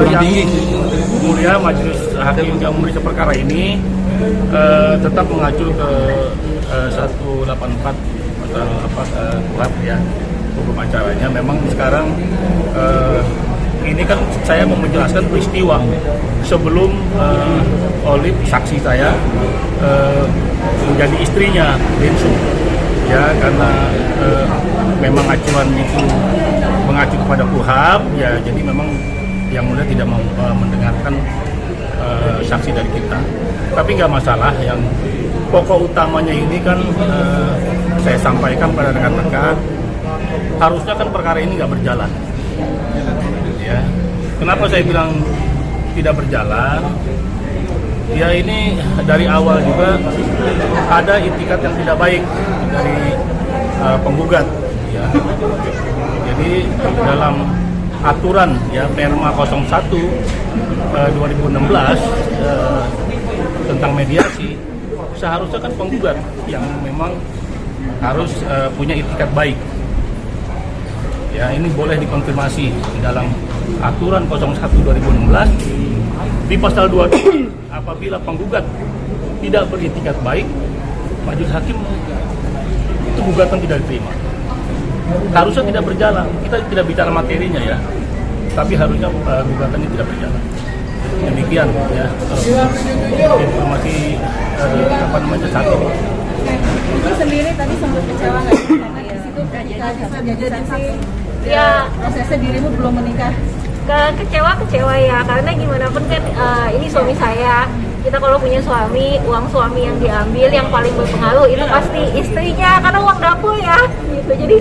Yang mulia Majelis Hakim yang memeriksa perkara ini tetap mengacu ke 184 KUHP ya, hukum acaranya. Memang sekarang ini kan saya mau menjelaskan peristiwa sebelum Olive saksi saya menjadi istrinya Densu ya, karena memang acuan itu mengacu kepada KUHP ya, jadi memang yang mulia tidak mau mendengarkan saksi dari kita. Tapi nggak masalah, yang pokok utamanya ini kan saya sampaikan pada rekan-rekan, harusnya kan perkara ini nggak berjalan. Ya, kenapa saya bilang tidak berjalan? Ya ini dari awal juga ada itikat yang tidak baik dari penggugat. Ya. Jadi dalam aturan ya Perma 01 2016 tentang mediasi, seharusnya kan penggugat yang memang harus punya itikat baik. Ya, ini boleh dikonfirmasi di dalam aturan 01 2016 di pasal 2 apabila penggugat tidak beritikat baik, majelis hakim itu gugatan tidak diterima. Harusnya tidak berjalan. Kita tidak bicara materinya ya, tapi harusnya gugatan ini tidak berjalan. Demikian ya informasi saat ini. Itu sendiri tadi sempat kecewa nggak sih? Karena di situ jadi saksi. Ya, prosesnya dirimu belum menikah. Kecewa ya, karena gimana pun kan ini suami saya. Kita kalau punya suami, uang suami yang diambil yang paling berpengaruh itu pasti istrinya, karena uang dapur ya gitu. Jadi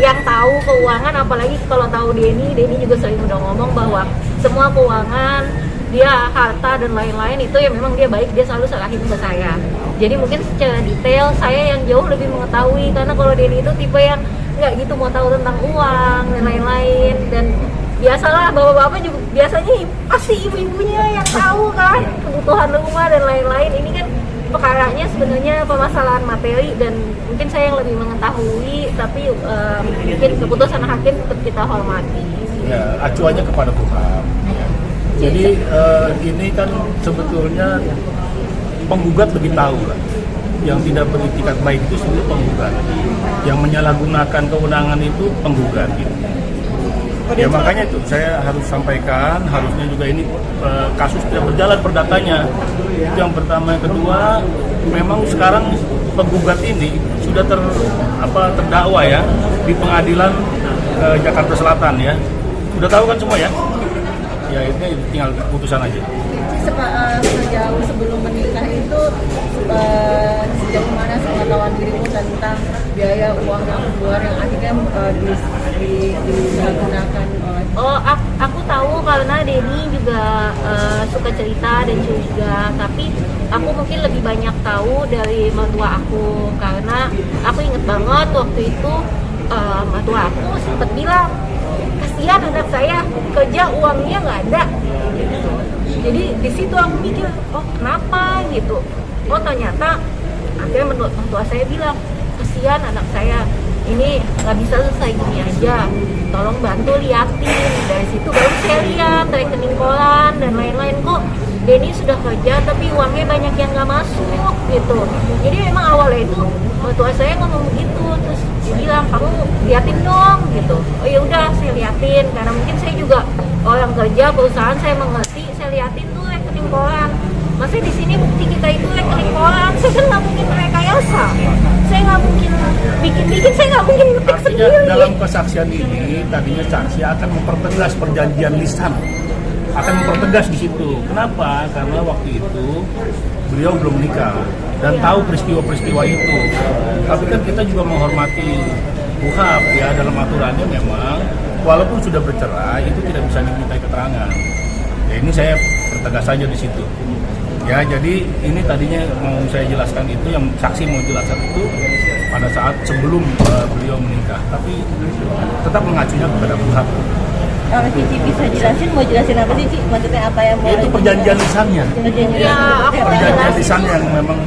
yang tahu keuangan, apalagi kalau tahu Denny juga sering udah ngomong bahwa semua keuangan dia, harta dan lain-lain itu ya memang dia baik, dia selalu serahin ke saya. Jadi mungkin secara detail saya yang jauh lebih mengetahui, karena kalau Denny itu tipe yang nggak gitu mau tahu tentang uang dan lain-lain. Dan biasalah bapak-bapak juga biasanya pasti ibu-ibunya yang tahu kan kebutuhan rumah dan lain-lain. Ini kan perkaranya sebenarnya permasalahan materi dan mungkin saya yang lebih mengetahui, tapi mungkin keputusan hakim tetap kita hormati. Ya, acuannya kepada KUHP. Ya. Jadi ini kan sebetulnya penggugat lebih tahu lah. Yang tidak beritikat baik itu sebenarnya penggugat. Yang menyalahgunakan kewenangan itu penggugat. Gitu. Ya makanya itu saya harus sampaikan, harusnya juga ini kasus tidak berjalan perdatanya. Itu yang pertama. Yang kedua, memang sekarang penggugat ini sudah terdakwa ya di pengadilan Jakarta Selatan ya. Sudah tahu kan semua ya? Ya ini tinggal keputusan aja. Sejauh sebelum menikah itu sejauh mana pengetahuan dirimu tentang biaya uang yang keluar yang akhirnya digunakan oleh? Oh, aku tahu karena Denny juga suka cerita dan juga, tapi aku mungkin lebih banyak tahu dari mertua aku, karena aku inget banget waktu itu mertua aku sempat bilang, kasihan anak saya kerja uangnya nggak ada. Jadi di situ aku mikir, oh kenapa gitu? Oh ternyata akhirnya mertua saya bilang, kasihan anak saya ini nggak bisa selesai gini aja, tolong bantu liatin. Dari situ baru saya lihat rekening koran dan lain-lain, kok Denny sudah kerja tapi uangnya banyak yang nggak masuk gitu. Jadi memang awalnya itu mertua saya ngomong begitu, terus dia bilang kamu liatin dong gitu. Oh ya udah saya liatin, karena mungkin saya juga orang kerja perusahaan, saya mengerti, saya liatin tuh rekening koran. Masih di sini bukti kita itu rekening koran, saya kan nggak mungkin rekayasa, saya nggak mungkin bikin, saya nggak mungkin ngetik artinya sendiri. dalam kesaksian ini tadinya saksi akan mempertegas perjanjian lisan, akan mempertegas di situ. Kenapa? Karena waktu itu beliau belum menikah dan tahu peristiwa-peristiwa itu. Tapi kan kita juga menghormati KUHP ya, dalam aturannya memang walaupun sudah bercerai itu tidak bisa dimintai keterangan. Ya ini saya pertegas saja di situ. Ya jadi ini tadinya mau saya jelaskan itu, yang saksi mau jelaskan itu pada saat sebelum beliau menikah, tapi tetap mengacunya kepada KUHP. Kalau Cici bisa jelasin, mau jelasin apa sih Ci? Maksudnya apa yang mau? Itu perjanjian lisannya. Ya, aku Perjanjian lisan yang memang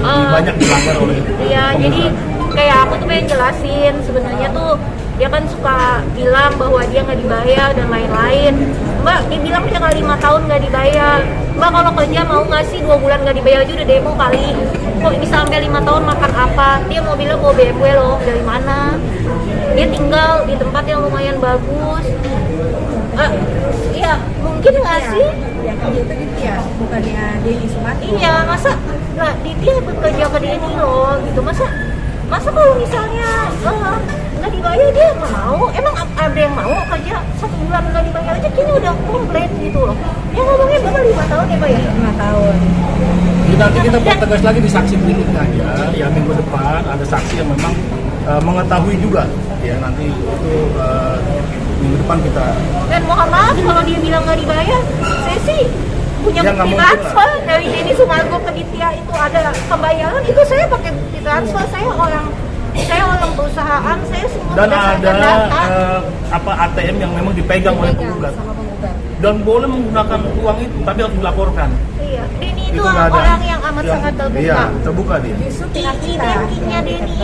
banyak dilanggar oleh Iya, jadi kayak aku tuh pengen jelasin sebenarnya tuh dia kan suka bilang bahwa dia nggak dibayar dan lain-lain. Mbak, dia bilang dia nggak 5 tahun nggak dibayar. Mbak, kalau kerja mau nggak sih 2 bulan nggak dibayar aja udah demo kali. Kok bisa sampai 5 tahun makan apa? Dia mau bilang bawa BMW loh, dari mana? Dia tinggal di tempat yang lumayan bagus. Iya, mungkin nggak sih? Yang kerja itu Ditya, bukannya Denny Sumargo. Iya, masa nah dia bekerja ke Denny loh gitu. Masa kalau misalnya nggak dibayar dia nggak mau? Emang ada yang mau kerja 1 bulan nggak dibayar aja kini udah komplain gitu loh. Ya ngomongnya bapak 5 tahun ya Pak ya? 5 tahun. Jadi nanti kita pertegas lagi di saksi berikutnya aja. Ya minggu depan ada saksi yang memang mengetahui juga. Ya nanti itu minggu depan kita. Dan mohon maaf kalau dia bilang nggak dibayar, saya sih punya Ya, nggak bukti mungkin transfer dari Denny Sumargo ke Ditya itu ada pembayaran, itu saya pakai bukti transfer. Saya orang perusahaan, saya semua Dan berdasarkan ada data. ATM yang memang dipegang oleh penggugat. Sama penggugat. Dan boleh menggunakan uang itu, tapi harus dilaporkan. Iya, Denny itu nggak ada. orang yang amat sangat terbuka. Iya, terbuka dia. Justru pihak kita. Rankingnya Denny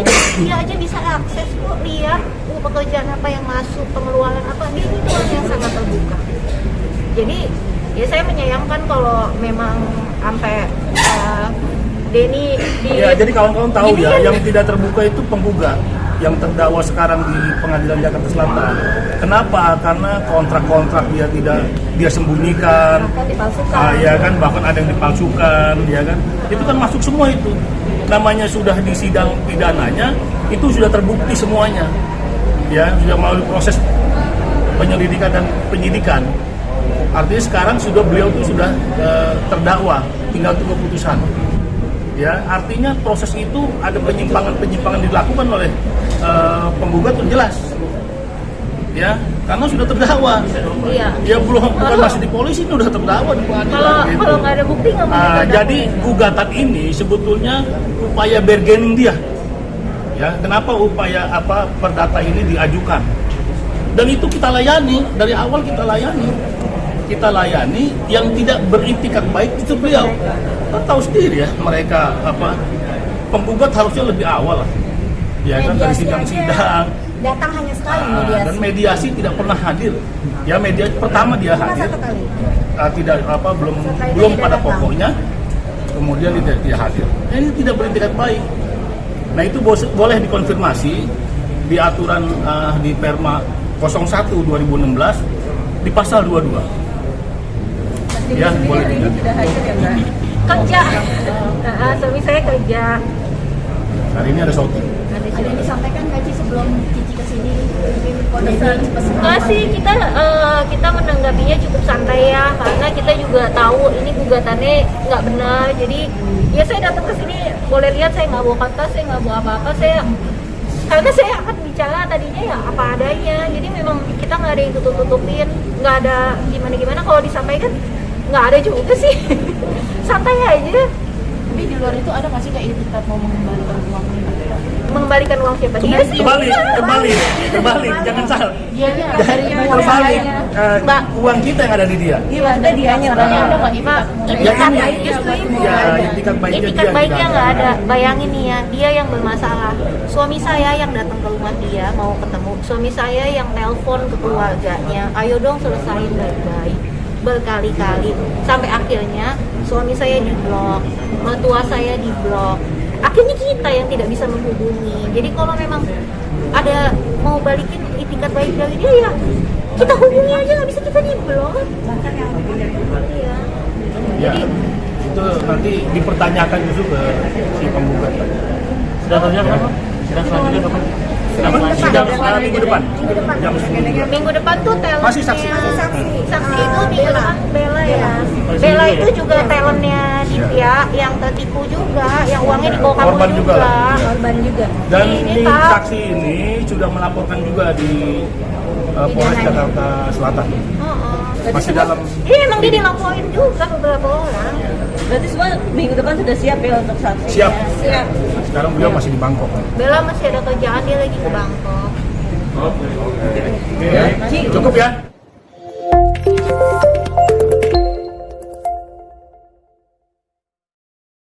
dia aja bisa akses kok, lihat pekerjaan apa yang masuk, pengeluaran apa. Denny itu orang yang sangat terbuka. Jadi ya saya menyayangkan kalau memang sampai Denny di Ya, jadi kawan-kawan tahu Ini ya, kan- yang tidak terbuka itu penggugat yang terdakwa sekarang di Pengadilan Jakarta Selatan. Kenapa? Karena kontrak-kontrak dia sembunyikan. Bahkan dipalsukan. Ya kan, bahkan ada yang dipalsukan, ya kan. Itu kan masuk semua itu. Namanya sudah di sidang pidananya, itu sudah terbukti semuanya. Ya, sudah melalui proses penyelidikan dan penyidikan. Artinya sekarang beliau itu sudah terdakwa, tinggal tunggu putusan. Ya, artinya proses itu ada penyimpangan dilakukan oleh penggugat itu jelas. Ya, karena sudah terdakwa. Iya. Ya bukan masih di polisi, ini udah terdakwa di pengadilan. gitu. Kalau nggak ada bukti nggak mau ditangkap. Jadi gugatan ini sebetulnya upaya bargaining dia. Ya, kenapa upaya perdata ini diajukan? Dan itu kita layani, dari awal kita layani. Kita layani yang tidak beritikat baik itu beliau. Kita tahu sendiri ya, mereka penggugat harusnya lebih awal lah. Ya kan, dari Mediasi sidang-sidang. Datang hanya sekali mediasi. Dan mediasi tidak pernah hadir. Ya, mediasi pertama dia Cuma hadir. 1 kali. Tidak belum Setelah itu belum tidak pada datang. pokoknya, kemudian tidak hadir. Ini tidak beritikat baik. Nah, itu boleh dikonfirmasi di aturan di Perma 01 2016 di pasal 22. Denny Ya, sendiri boleh hari ini juga. tidak hadir ya Mbak? kerja. Suami saya kerja. Hari ini ada shooting. Ada yang disampaikan nggak Ci sebelum Cici kesini? Mungkin kode pesan Enggak apa? sih, kita menanggapinya cukup santai ya, karena kita juga tahu ini gugatannya nggak benar. Jadi ya saya datang ke sini, boleh lihat saya nggak bawa kertas, saya nggak bawa apa-apa, karena saya akan bicara tadinya ya apa adanya. Jadi memang kita nggak ada yang tutup-tutupin, nggak ada gimana-gimana. Kalau disampaikan nggak ada juga sih, santai aja. Tapi di luar itu ada nggak sih kayak itikat mau mengembalikan uang ini? Mengembalikan uang siapa? Dia sih. Terbalik, jangan salah. Dia Terbalik, Mbak. uang kita yang ada di dia. Iya, ada dianya orangnya ada nggak Pak, Ya, itikat ini. baik justru itu. Ya, itikat baiknya Itikat dia baiknya tidak nggak ada. ada. Bayangin nih ya, dia yang bermasalah. Suami saya yang datang ke rumah dia mau ketemu. Suami saya yang telepon ke keluarganya, ayo dong selesain baik-baik. Berkali-kali sampai akhirnya suami saya diblok, mertua saya diblok. Akhirnya kita yang tidak bisa menghubungi. Jadi kalau memang ada mau balikin itikat baik dari dia ya kita hubungi aja, nggak bisa kita diblok. Iya. Ya, itu nanti dipertanyakan justru ke si penggugat. Sudah selanjutnya kapan? Sidang selanjutnya kapan? Sidang minggu depan. Jam 10. Minggu depan tuh talentnya Masih saksi. Saksi itu minggu depan Bella ya. Bella itu juga talentnya Ditya yang tertipu juga, yang uangnya dibawa kabur Korban juga juga. lah. korban juga. Dan Ini ini tahu. saksi ini sudah melaporkan juga di Polres Pidananya. Jakarta Selatan. Heeh. Masih dalam. Iya emang dia dilaporin juga beberapa orang. Berarti semua minggu depan sudah siap ya untuk saksi? Siap. Siap. Sekarang beliau masih di Bangkok. Bella masih ada kerjaan, dia lagi ke Bangkok. Oke. Cukup ya.